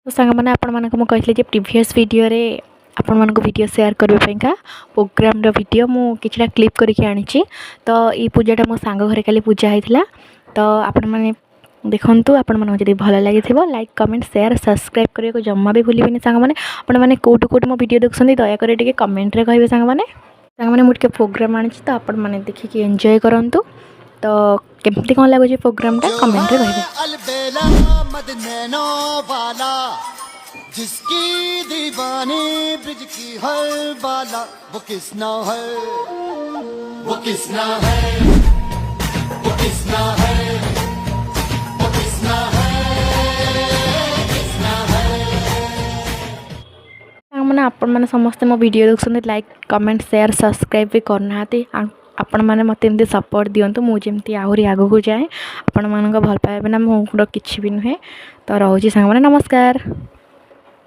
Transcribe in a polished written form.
तो सांग मैंने आपण मानक मु कहले प्रीवियस वीडियो रे आपण मानक वीडियो शेयर करबे का प्रोग्राम रो वीडियो मु किछटा क्लिप करके आनी तो ये पूजाटा मो सांग घरे काली पूजा होता तो आपण माने देखंतु आपण मन जदि भल लगी लाइक कमेंट शेयर सब्सक्राइब करने को जम्मा भी भूलिबेनि सांग माने आपण माने कोटु कोटु मो वीडियो देखछन्ती दया करे टिके कमेंट रे कहबे सांग माने मु टिके प्रोग्राम आनी तो आपण माने देखि एंजॉय करंतु तो केमती कौन लगुच प्रोग्राम कमेंट रे कहबे। जिसकी दीवानी ब्रिज की हर बाला वो किसना है, वो किसना है, वो किसना है, वो किसना है, किसना है। मैंने आपण मैंने समस्त मो वीडियो देखते लाइक कमेंट शेयर सब्सक्राइब भी करना आपण मैंने मत एमती सपोर्ट दिंतु मुझे आहरी आगू जाए आपण मान भल पाए ना मोर किसी भी नुहे तो रोचे सांग नमस्कार।